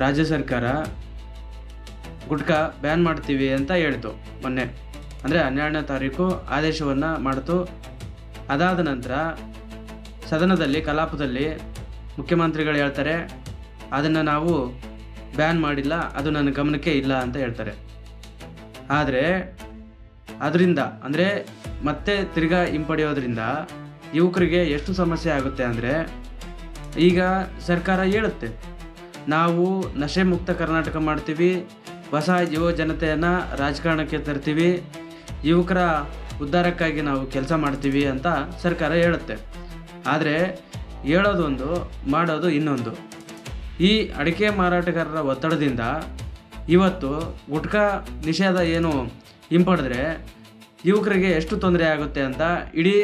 ರಾಜ್ಯ ಸರ್ಕಾರ ಗುಟ್ಕಾ ಬ್ಯಾನ್ ಮಾಡ್ತೀವಿ ಅಂತ ಹೇಳ್ತು ಮೊನ್ನೆ. ಅಂದರೆ 12ನೇ ತಾರೀಕು ಆದೇಶವನ್ನು ಮಾಡಿತು. ಅದಾದ ನಂತರ ಸದನದಲ್ಲಿ ಕಲಾಪದಲ್ಲಿ ಮುಖ್ಯಮಂತ್ರಿಗಳು ಹೇಳ್ತಾರೆ, ಅದನ್ನು ನಾವು ಬ್ಯಾನ್ ಮಾಡಿಲ್ಲ, ಅದು ನನ್ನ ಗಮನಕ್ಕೆ ಇಲ್ಲ ಅಂತ ಹೇಳ್ತಾರೆ. ಆದರೆ ಅದರಿಂದ ಅಂದರೆ ಮತ್ತೆ ತಿರ್ಗಾ ಹಿಂಪಡೆಯೋದ್ರಿಂದ ಯುವಕರಿಗೆ ಎಷ್ಟು ಸಮಸ್ಯೆ ಆಗುತ್ತೆ ಅಂದರೆ, ಈಗ ಸರ್ಕಾರ ಹೇಳುತ್ತೆ ನಾವು ನಶೆ ಮುಕ್ತ ಕರ್ನಾಟಕ ಮಾಡ್ತೀವಿ, ಹೊಸ ಯುವ ಜನತೆಯನ್ನು ರಾಜಕಾರಣಕ್ಕೆ ತರ್ತೀವಿ, ಯುವಕರ ಉದ್ಧಾರಕ್ಕಾಗಿ ನಾವು ಕೆಲಸ ಮಾಡ್ತೀವಿ ಅಂತ ಸರ್ಕಾರ ಹೇಳುತ್ತೆ. ಆದರೆ ಹೇಳೋದೊಂದು, ಮಾಡೋದು ಇನ್ನೊಂದು. ಈ ಅಡಿಕೆ ಮಾರಾಟಗಾರರ ಒತ್ತಡದಿಂದ ಇವತ್ತು ಗುಟ್ಕಾ ನಿಷೇಧ ಏನು ಹಿಂಪಡೆದ್ರೆ ಯುವಕರಿಗೆ ಎಷ್ಟು ತೊಂದರೆ ಆಗುತ್ತೆ ಅಂತ ಇಡೀ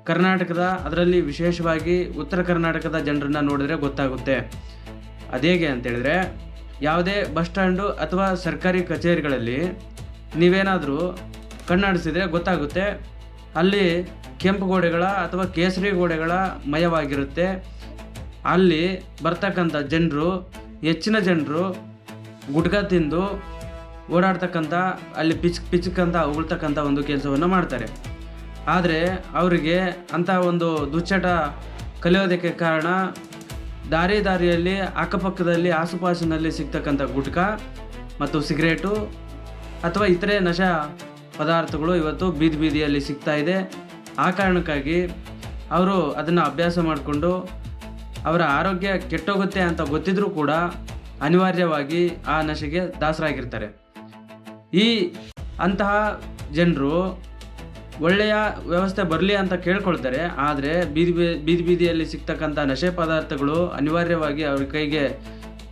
ಕರ್ನಾಟಕದ, ಅದರಲ್ಲಿ ವಿಶೇಷವಾಗಿ ಉತ್ತರ ಕರ್ನಾಟಕದ ಜನರನ್ನು ನೋಡಿದ್ರೆ ಗೊತ್ತಾಗುತ್ತೆ. ಅದೇಗೆ ಅಂತೇಳಿದ್ರೆ, ಯಾವುದೇ ಬಸ್ ಸ್ಟ್ಯಾಂಡು ಅಥವಾ ಸರ್ಕಾರಿ ಕಚೇರಿಗಳಲ್ಲಿ ನೀವೇನಾದರೂ ಕಣ್ಣಾಡಿಸಿದರೆ ಗೊತ್ತಾಗುತ್ತೆ, ಅಲ್ಲಿ ಕೆಂಪು ಗೋಡೆಗಳ ಅಥವಾ ಕೇಸರಿ ಗೋಡೆಗಳ ಮಯವಾಗಿರುತ್ತೆ. ಅಲ್ಲಿ ಬರ್ತಕ್ಕಂಥ ಜನರು, ಹೆಚ್ಚಿನ ಜನರು ಗುಟ್ಕಾ ತಿಂದು ಓಡಾಡ್ತಕ್ಕಂಥ, ಅಲ್ಲಿ ಪಿಚ್ಕಂತ ಉಗುಳ್ತಕ್ಕಂಥ ಒಂದು ಕೆಲಸವನ್ನು ಮಾಡ್ತಾರೆ. ಆದರೆ ಅವರಿಗೆ ಅಂಥ ಒಂದು ದುಶ್ಚಟ ಕಲಿಯೋದಕ್ಕೆ ಕಾರಣ ದಾರಿಯಲ್ಲಿ ಅಕ್ಕಪಕ್ಕದಲ್ಲಿ ಆಸುಪಾಸಿನಲ್ಲಿ ಸಿಗ್ತಕ್ಕಂಥ ಗುಟ್ಕಾ ಮತ್ತು ಸಿಗರೇಟು ಅಥವಾ ಇತರೆ ನಶಾ ಪದಾರ್ಥಗಳು ಇವತ್ತು ಬೀದಿಯಲ್ಲಿ ಸಿಗ್ತಾ ಇದೆ. ಆ ಕಾರಣಕ್ಕಾಗಿ ಅವರು ಅದನ್ನು ಅಭ್ಯಾಸ ಮಾಡಿಕೊಂಡು ಅವರ ಆರೋಗ್ಯ ಕೆಟ್ಟೋಗುತ್ತೆ ಅಂತ ಗೊತ್ತಿದ್ರೂ ಕೂಡ ಅನಿವಾರ್ಯವಾಗಿ ಆ ನಶೆಗೆ ದಾಸರಾಗಿರ್ತಾರೆ. ಅಂತಹ ಜನರು ಒಳ್ಳೆಯ ವ್ಯವಸ್ಥೆ ಬರಲಿ ಅಂತ ಕೇಳ್ಕೊಳ್ತಾರೆ. ಆದರೆ ಬೀದಿಯಲ್ಲಿ ಸಿಗ್ತಕ್ಕಂಥ ನಶೆ ಪದಾರ್ಥಗಳು ಅನಿವಾರ್ಯವಾಗಿ ಅವ್ರ ಕೈಗೆ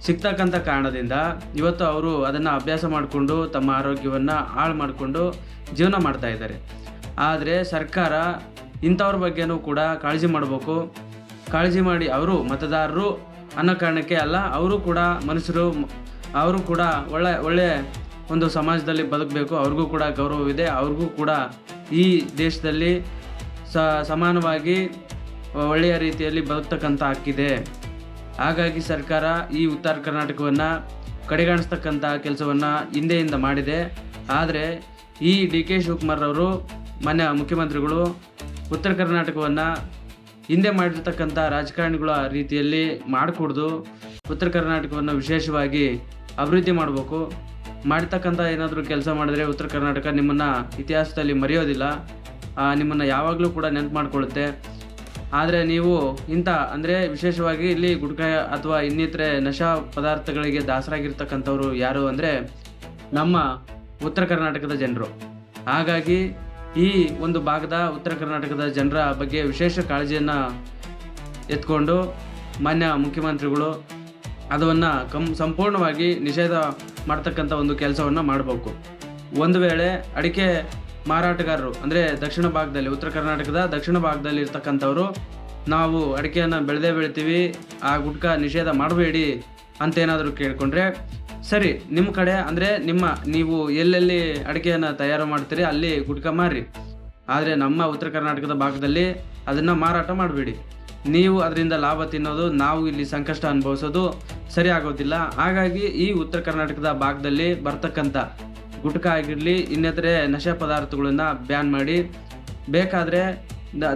ಸಿಗ್ತಕ್ಕಂಥ ಕಾರಣದಿಂದ ಇವತ್ತು ಅವರು ಅದನ್ನು ಅಭ್ಯಾಸ ಮಾಡಿಕೊಂಡು ತಮ್ಮ ಆರೋಗ್ಯವನ್ನು ಹಾಳು ಮಾಡಿಕೊಂಡು ಜೀವನ ಮಾಡ್ತಾ ಇದ್ದಾರೆ. ಆದರೆ ಸರ್ಕಾರ ಇಂಥವ್ರ ಬಗ್ಗೆನೂ ಕೂಡ ಕಾಳಜಿ ಮಾಡಬೇಕು. ಕಾಳಜಿ ಮಾಡಿ ಅವರು ಮತದಾರರು ಅನ್ನೋ ಕಾರಣಕ್ಕೆ ಅಲ್ಲ, ಅವರು ಕೂಡ ಮನುಷ್ಯರು, ಅವರು ಕೂಡ ಒಳ್ಳೆ ಒಂದು ಸಮಾಜದಲ್ಲಿ ಬದುಕಬೇಕು, ಅವ್ರಿಗೂ ಕೂಡ ಗೌರವವಿದೆ, ಅವ್ರಿಗೂ ಕೂಡ ಈ ದೇಶದಲ್ಲಿ ಸಮಾನವಾಗಿ ಒಳ್ಳೆಯ ರೀತಿಯಲ್ಲಿ ಬದುಕ್ತಕ್ಕಂಥ ಹಕ್ಕಿದೆ. ಹಾಗಾಗಿ ಸರ್ಕಾರ ಈ ಉತ್ತರ ಕರ್ನಾಟಕವನ್ನು ಕಡೆಗಣಿಸ್ತಕ್ಕಂಥ ಕೆಲಸವನ್ನು ಹಿಂದೆಯಿಂದ ಮಾಡಿದೆ. ಆದರೆ ಈ DK ಶಿವಕುಮಾರ್ ಅವರು, ಮಾನ್ಯ ಮುಖ್ಯಮಂತ್ರಿಗಳು, ಉತ್ತರ ಕರ್ನಾಟಕವನ್ನು ಹಿಂದೆ ಮಾಡಿರ್ತಕ್ಕಂಥ ರಾಜಕಾರಣಿಗಳ ರೀತಿಯಲ್ಲಿ ಮಾಡಿಕೊಡ್ದು ಉತ್ತರ ಕರ್ನಾಟಕವನ್ನು ವಿಶೇಷವಾಗಿ ಅಭಿವೃದ್ಧಿ ಮಾಡಬೇಕು. ಮಾಡ್ತಕ್ಕಂಥ ಏನಾದರೂ ಕೆಲಸ ಮಾಡಿದ್ರೆ ಉತ್ತರ ಕರ್ನಾಟಕ ನಿಮ್ಮನ್ನು ಇತಿಹಾಸದಲ್ಲಿ ಮರೆಯೋದಿಲ್ಲ, ನಿಮ್ಮನ್ನು ಯಾವಾಗಲೂ ಕೂಡ ನೆನಪು ಮಾಡಿಕೊಳ್ಳುತ್ತೆ. ಆದರೆ ನೀವು ಅಂದರೆ ವಿಶೇಷವಾಗಿ ಇಲ್ಲಿ ಗುಟ್ಕಾ ಅಥವಾ ಇನ್ನಿತರೆ ನಶಾ ಪದಾರ್ಥಗಳಿಗೆ ದಾಸರಾಗಿರ್ತಕ್ಕಂಥವ್ರು ಯಾರು ಅಂದರೆ ನಮ್ಮ ಉತ್ತರ ಕರ್ನಾಟಕದ ಜನರು. ಹಾಗಾಗಿ ಈ ಒಂದು ಭಾಗದ ಉತ್ತರ ಕರ್ನಾಟಕದ ಜನರ ಬಗ್ಗೆ ವಿಶೇಷ ಕಾಳಜಿಯನ್ನು ಎತ್ಕೊಂಡು ಮಾನ್ಯ ಮುಖ್ಯಮಂತ್ರಿಗಳು ಅದನ್ನು ಸಂಪೂರ್ಣವಾಗಿ ನಿಷೇಧ ಮಾಡ್ತಕ್ಕಂಥ ಒಂದು ಕೆಲಸವನ್ನು ಮಾಡಬೇಕು. ಒಂದು ವೇಳೆ ಅಡಿಕೆ ಮಾರಾಟಗಾರರು ಅಂದರೆ ದಕ್ಷಿಣ ಭಾಗದಲ್ಲಿ, ಉತ್ತರ ಕರ್ನಾಟಕದ ದಕ್ಷಿಣ ಭಾಗದಲ್ಲಿ ಇರ್ತಕ್ಕಂಥವ್ರು, ನಾವು ಅಡಿಕೆಯನ್ನು ಬೆಳಿತೀವಿ, ಆ ಗುಟ್ಕಾ ನಿಷೇಧ ಮಾಡಬೇಡಿ ಅಂತೇನಾದರೂ ಕೇಳಿಕೊಂಡ್ರೆ ಸರಿ, ನಿಮ್ಮ ಕಡೆ ಅಂದರೆ ನೀವು ಎಲ್ಲೆಲ್ಲಿ ಅಡಿಕೆಯನ್ನು ತಯಾರು ಮಾಡ್ತೀರಿ ಅಲ್ಲಿ ಗುಟ್ಕಾ ಮಾರಿ. ಆದರೆ ನಮ್ಮ ಉತ್ತರ ಕರ್ನಾಟಕದ ಭಾಗದಲ್ಲಿ ಅದನ್ನು ಮಾರಾಟ ಮಾಡಬೇಡಿ. ನೀವು ಅದರಿಂದ ಲಾಭ ತಿನ್ನೋದು, ನಾವು ಇಲ್ಲಿ ಸಂಕಷ್ಟ ಅನುಭವಿಸೋದು ಸರಿ ಆಗೋದಿಲ್ಲ. ಹಾಗಾಗಿ ಈ ಉತ್ತರ ಕರ್ನಾಟಕದ ಭಾಗದಲ್ಲಿ ಬರ್ತಕ್ಕಂಥ ಗುಟ್ಕಾ ಆಗಿರಲಿ, ಇನ್ನಿತರೆ ನಶೆ ಪದಾರ್ಥಗಳನ್ನು ಬ್ಯಾನ್ ಮಾಡಿ, ಬೇಕಾದರೆ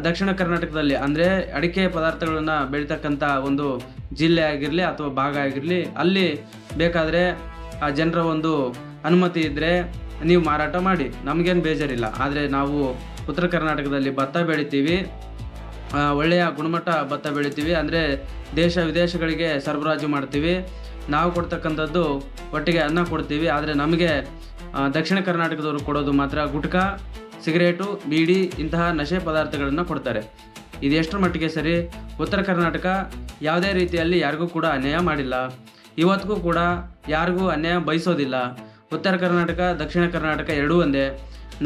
ದಕ್ಷಿಣ ಕರ್ನಾಟಕದಲ್ಲಿ ಅಂದರೆ ಅಡಿಕೆ ಪದಾರ್ಥಗಳನ್ನು ಬೆಳೀತಕ್ಕಂಥ ಒಂದು ಜಿಲ್ಲೆ ಆಗಿರಲಿ ಅಥವಾ ಭಾಗ ಆಗಿರಲಿ, ಅಲ್ಲಿ ಬೇಕಾದರೆ ಆ ಜನರ ಒಂದು ಅನುಮತಿ ಇದ್ದರೆ ನೀವು ಮಾರಾಟ ಮಾಡಿ, ನಮಗೇನು ಬೇಜಾರಿಲ್ಲ. ಆದರೆ ನಾವು ಉತ್ತರ ಕರ್ನಾಟಕದಲ್ಲಿ ಭತ್ತ ಬೆಳಿತೀವಿ, ಒಳ್ಳೆಯ ಗುಣಮಟ್ಟ ಭತ್ತ ಬೆಳಿತೀವಿ, ಅಂದರೆ ದೇಶ ವಿದೇಶಗಳಿಗೆ ಸರಬರಾಜು ಮಾಡ್ತೀವಿ, ನಾವು ಕೊಡ್ತಕ್ಕಂಥದ್ದು ಒಟ್ಟಿಗೆ ಅನ್ನ ಕೊಡ್ತೀವಿ. ಆದರೆ ನಮಗೆ ದಕ್ಷಿಣ ಕರ್ನಾಟಕದವರು ಕೊಡೋದು ಮಾತ್ರ ಗುಟ್ಕಾ, ಸಿಗರೇಟು, ಬೀಡಿ ಇಂತಹ ನಶೆ ಪದಾರ್ಥಗಳನ್ನು ಕೊಡ್ತಾರೆ. ಇದು ಎಷ್ಟರ ಮಟ್ಟಿಗೆ ಸರಿ? ಉತ್ತರ ಕರ್ನಾಟಕ ಯಾವುದೇ ರೀತಿಯಲ್ಲಿ ಯಾರಿಗೂ ಕೂಡ ಅನ್ಯಾಯ ಮಾಡಿಲ್ಲ, ಇವತ್ತಿಗೂ ಕೂಡ ಯಾರಿಗೂ ಅನ್ಯಾಯ ಬಯಸೋದಿಲ್ಲ. ಉತ್ತರ ಕರ್ನಾಟಕ ದಕ್ಷಿಣ ಕರ್ನಾಟಕ ಎರಡೂ ಒಂದೇ.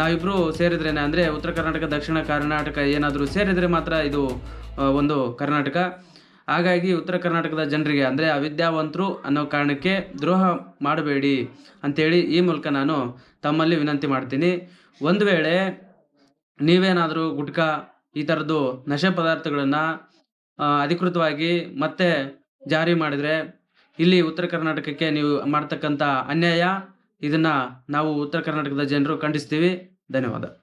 ನಾವಿಬ್ಬರು ಸೇರಿದ್ರೇ ಅಂದರೆ ಉತ್ತರ ಕರ್ನಾಟಕ ದಕ್ಷಿಣ ಕರ್ನಾಟಕ ಏನಾದರೂ ಸೇರಿದರೆ ಮಾತ್ರ ಇದು ಒಂದು ಕರ್ನಾಟಕ. ಹಾಗಾಗಿ ಉತ್ತರ ಕರ್ನಾಟಕದ ಜನರಿಗೆ ಅಂದರೆ ಅವಿದ್ಯಾವಂತರು ಅನ್ನೋ ಕಾರಣಕ್ಕೆ ದ್ರೋಹ ಮಾಡಬೇಡಿ ಅಂಥೇಳಿ ಈ ಮೂಲಕ ನಾನು ತಮ್ಮಲ್ಲಿ ವಿನಂತಿ ಮಾಡ್ತೀನಿ. ಒಂದು ವೇಳೆ ನೀವೇನಾದರೂ ಗುಟ್ಕಾ ಈ ಥರದ್ದು ನಶೆ ಪದಾರ್ಥಗಳನ್ನು ಅಧಿಕೃತವಾಗಿ ಮತ್ತೆ ಜಾರಿ ಮಾಡಿದರೆ ಇಲ್ಲಿ ಉತ್ತರ ಕರ್ನಾಟಕಕ್ಕೆ ನೀವು ಮಾಡ್ತಕ್ಕಂಥ ಅನ್ಯಾಯ, ಇದನ್ನ ನಾವು ಉತ್ತರ ಕರ್ನಾಟಕದ ಜನರು ಖಂಡಿಸ್ತೀವಿ. ಧನ್ಯವಾದ.